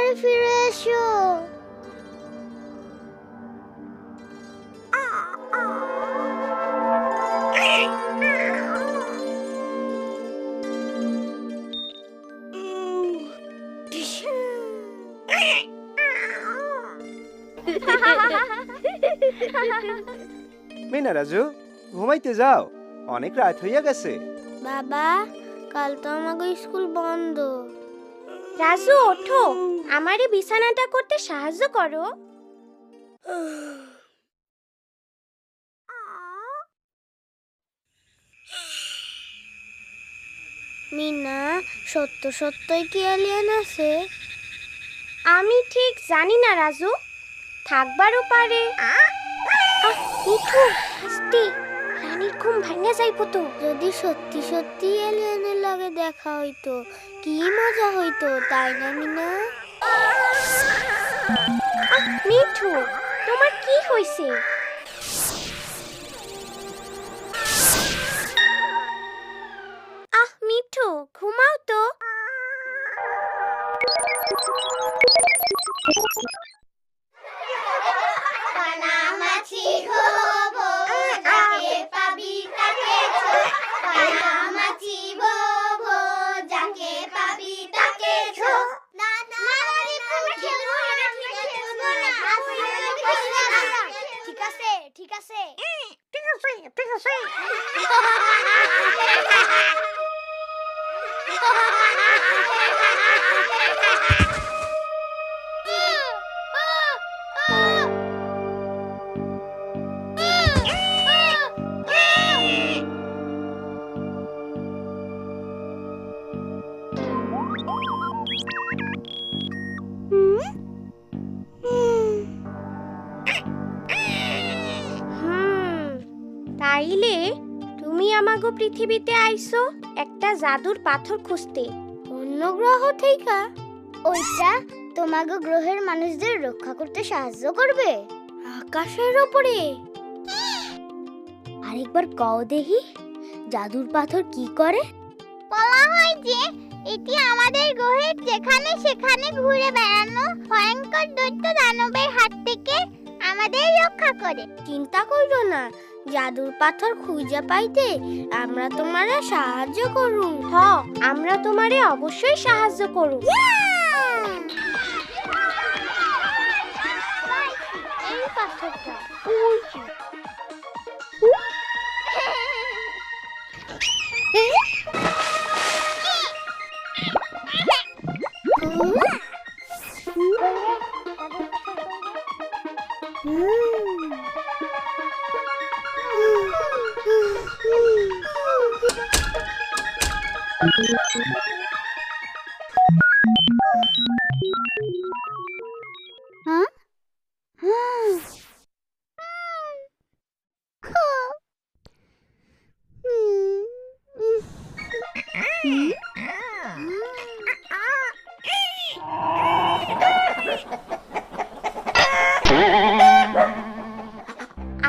তাড়াতাড়ি ফিরে এসো। মিনা রাজু, ঘুমাইতে যাও, অনেক রাত হইয়া গেছে। বাবা, কাল তো আমাকে স্কুল বন্ধ। রাজু ওঠো, আমারে বিছানাটা করতে সাহায্য করো। মিনা, সত্য সত্যই কি এলিয়েন আছে? আমি ঠিক জানি না রাজু, থাকবারও পারে। মিঠু, আস্তে, রানীর ঘুম ভাঙা যাইব তো। যদি সত্যি সত্যি এলিয়েনের লগে দেখা হইতো কি মজা হইতো, তাই না মিনা? মিঠু, তোমার কি হইছে? মিঠু, ঘুমাও তো। ঠিক আছে। তাইলে তুমি আমাগো পৃথিবীতে আইছো একটা জাদুর পাথর খুঁজতে। অন্য গ্রহ থেকে? ওইটা তোমাগো গ্রহের মানুষদের রক্ষা করতে সাহায্য করবে আকাশের উপরে। আরেকবার কও দেখি, জাদুর পাথর কি করে? বলা হয় যে এটি আমাদের গ্রহের যেখানে সেখানে ঘুরে বেড়ানো ভয়ঙ্কর দৈত্য দানবের হাত থেকে আমাদের রক্ষা করে। চিন্তা কইরো না, জাদুর পাথর খুঁজে পাইতে আমরা তোমারে সাহায্য করুম। আমরা তোমারে অবশ্যই সাহায্য করুম। এই পাথরটা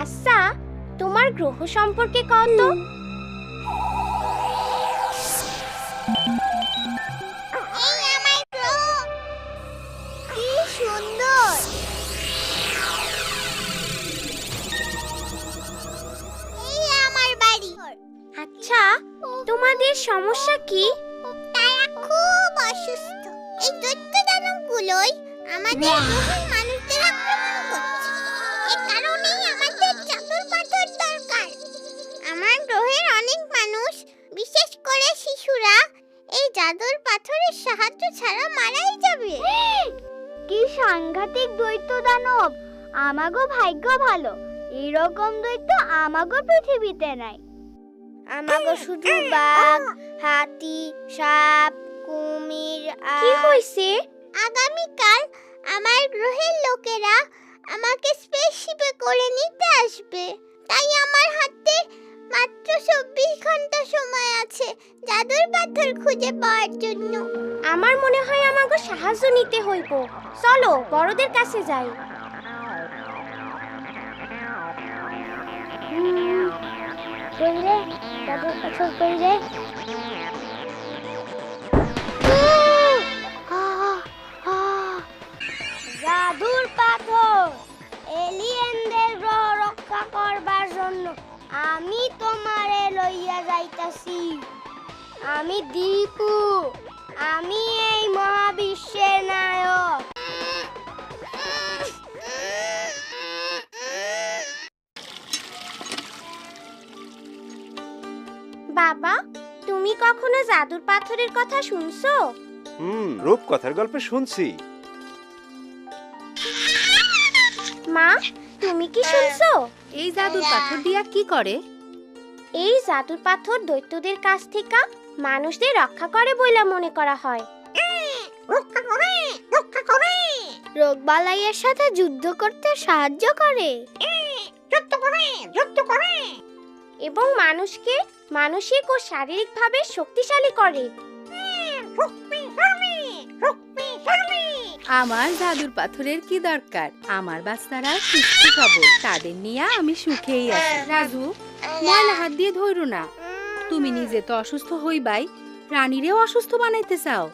আচ্ছা, তোমার গ্রহ সম্পর্কে কত? আচ্ছা, তোমাদের সমস্যা কি? তারা খুব অসুস্থ। এই দৈত্য দানবগুলোই আমাদের গ্রহের মানুষদের আক্রমণ করছে। এই কারণেই আমাদের জাদুর পাথর দরকার। আমার গ্রহের অনেক মানুষ, বিশেষ করে শিশুরা, এই জাদুর পাথরের সাহায্য ছাড়া মারাই যাবে। কি সাংঘাতিক দৈত্য দানব! আমাগো ভাগ্য ভালো, এরকম দৈত্য আমাগো পৃথিবীতে নাই। আমাগো শুধু বাঘ, হাতি, সাপ, কুমির। কি হইছে? আগামীকাল আমার গ্রহের লোকেরা আমাকে স্পেসশিপে করে নিতে আসবে। তাই আমার হাতে মাত্র 24 ঘন্টা সময় আছে জাদুর পাথর খুঁজে পাওয়ার জন্য। আমার মনে হয় আমাকে সাহায্য নিতে হইব। চলো বড়দের কাছে যাই। কইরে জাদুর পাথর কইরে। আমি দীপু, আমি এই মহাবিশ্বের নায়ক। বাবা, তুমি কখনো জাদুর পাথরের কথা শুনছো? রূপকথার গল্প শুনছি। মা, তুমি কি শুনছো? এই জাদুর পাথর দিয়া কি করে? এই জাদুর পাথর দৈত্যদের কাছ থেকে মানুষদের রক্ষা করে বলে মনে করা হয়। রোগবালাইয়ের সাথে যুদ্ধ করতে সাহায্য করে এবং মানুষকে মানসিক ও শারীরিকভাবে শক্তিশালী করে। আমার জাদুর পাথরের কি দরকার? আমার বাচ্চারা সুস্থ সবল, তাদের নিয়ে আমি সুখেই আছি। রাজু, ময়লা হাত দিয়ে ধরো না। তুমি নিজে তো অসুস্থ হইবাই, রানীরেও অসুস্থ বানাইতে চাও।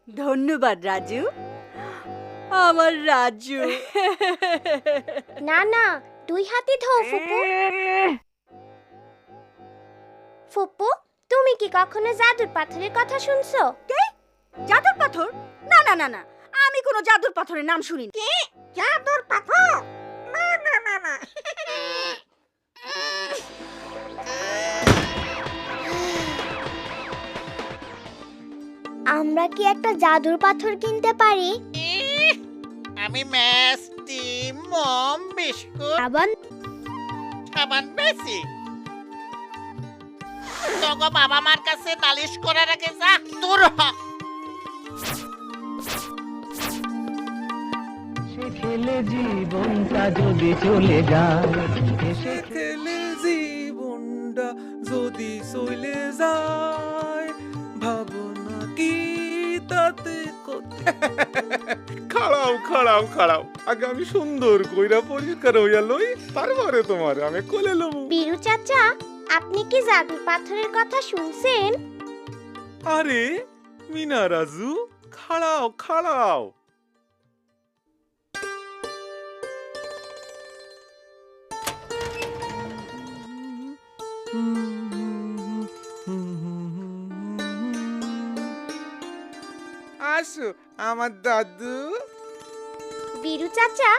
ধন্যবাদ রাজু, আমার রাজু। না না, দুই হাতে ধো ফুপু। ফুপু, তুমি কি কখনো জাদুর পাথরের কথা শুনছো? জাদুর পাথর? না না না না, আমি কোনো জাদুর পাথরের নাম শুনিনি। জাদুর পাথর? না না না না। আমরা কি একটা জাদুর পাথর কিনতে পারি? আমি ম্যাস, ডিম, মম, বিস্কুট, সাবান বেশি। তোগো বাবা মার কাছে নালিশ করার আগে যা দূর হ। খেলে জীবনটা যদি চলে যায়, খেলে জীবনটা যদি চলে যায়, ভাবনা কি তাতে খাড়াও খাড়াও খাড়াও, আগে আমি সুন্দর কইরা পরিষ্কার হইয়া লই, তারপরে তোমার আমি কোলে লমু। বীরু চাচা, আপনি কি জাদুর পাথরের কথা শুনছেন? আরে মিনা রাজু, খাড়াও খাড়াও। আসো আমার দাদু। বীরু চাচা,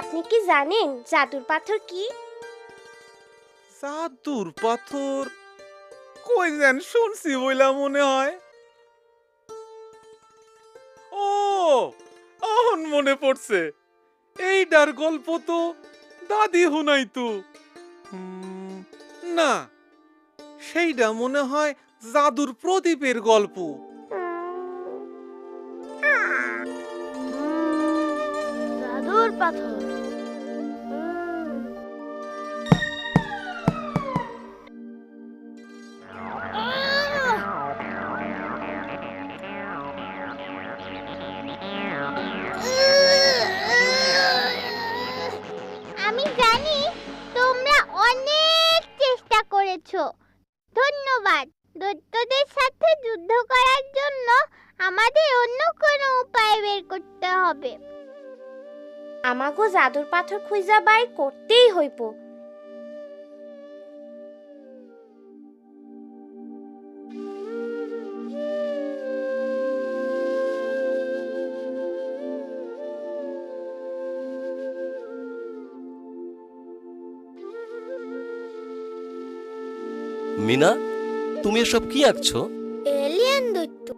আপনি কি জানেন জাদুর পাথর কি? জাদুর পাথর কই যেন শুনছি বইলা মনে হয়। ও, অহন মনে পড়ছে, এইটার গল্প তো দাদি হুনাইতো। না, সেইটা মনে হয় জাদুর প্রদীপের গল্প। জাদুর পাথর। আমি জানি তোমরা অনেক চেষ্টা করেছো। ধন্যবাদ। দৈত্যদের সাথে যুদ্ধ করার জন্য আমাদের অন্য কোনো উপায় বের করতে হবে। আমাগো জাদুর পাথর খুঁজা বাই করতেই হইব। মিনা, তুমি এসব কি আঁকছো? এলিয়েন দৈত্য।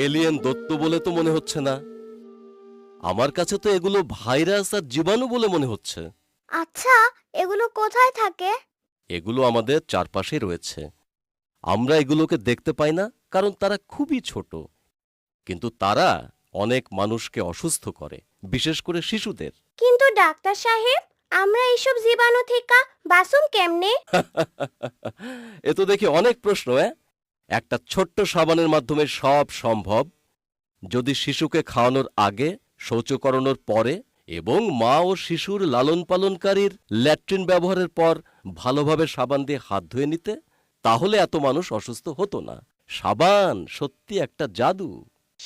এলিয়েন দত্ত বলে তো মনে হচ্ছে না, আমার কাছে তো এগুলো ভাইরাস আর জীবাণু বলে মনে হচ্ছে। আচ্ছা, এগুলো কোথায় থাকে? এগুলো আমাদের চারপাশে রয়েছে। আমরা এগুলোকে দেখতে পাই না, কারণ তারা খুবই ছোট, কিন্তু তারা অনেক মানুষকে অসুস্থ করে, বিশেষ করে শিশুদের। কিন্তু ডাক্তার সাহেব, আমরা এইসব জীবাণু থেকে বাঁচুম কেমনে? এ তো দেখি অনেক প্রশ্ন। একটা ছোট্ট সাবানের মাধ্যমে সব সম্ভব, যদি শিশুকে খাওয়ানোর আগে, শৌচ করানোর পরে এবং মা ও শিশুর লালন পালনকারীর ল্যাট্রিন ব্যবহারের পর ভালোভাবে সাবান দিয়ে হাত ধুয়ে নিতে, তাহলে এত মানুষ অসুস্থ হতো না। সাবান সত্যি একটা জাদু।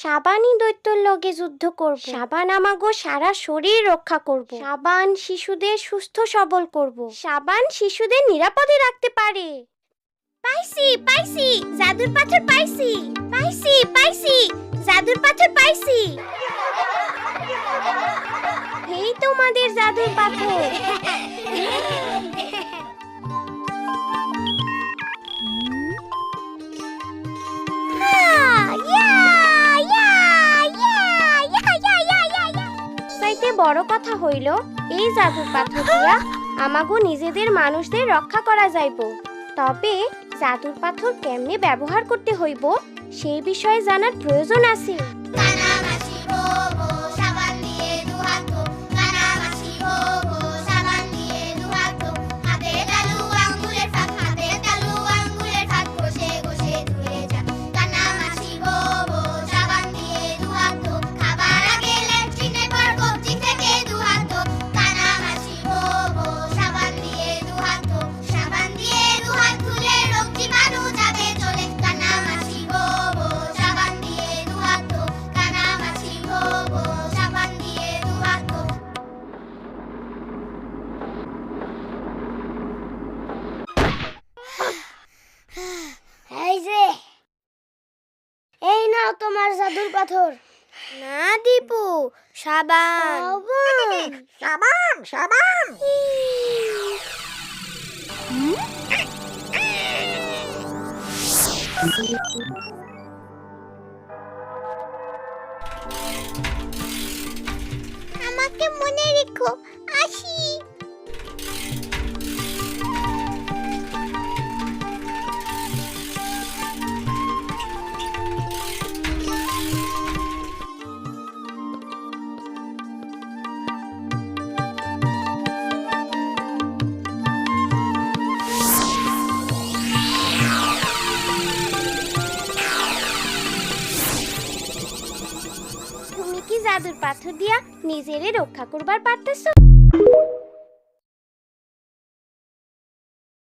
সাবানই দৈত্যর লগে যুদ্ধ করব। সাবান আমাগো সারা শরীর রক্ষা করব। সাবান শিশুদের সুস্থ সবল করব। সাবান শিশুদের নিরাপদে রাখতে পারে। পাইছি পাইছি, জাদুর পাথর পাইছি। পাইছি পাইছি, জাদুর পাথর পাইছি। এই তোমাদের জাদুর পাথর। চাইতে বড় কথা হইল এই জাদুর পাথর দিয়া আমাগো নিজেদের মানুষদের রক্ষা করা যাইব। তবে জাদুর পাথর কেমনে ব্যবহার করতে হইব সেই বিষয়ে জানার প্রয়োজন আছে। এই যে, এই নাও তোমার জাদুর পাথর। না দীপু, সাবান। সাবান সাবান। আমাকে মনে রেখো, আসি। তুমি কি জাদুর পাথর দিয়া নিজেরে রক্ষা করবার পারতেছো?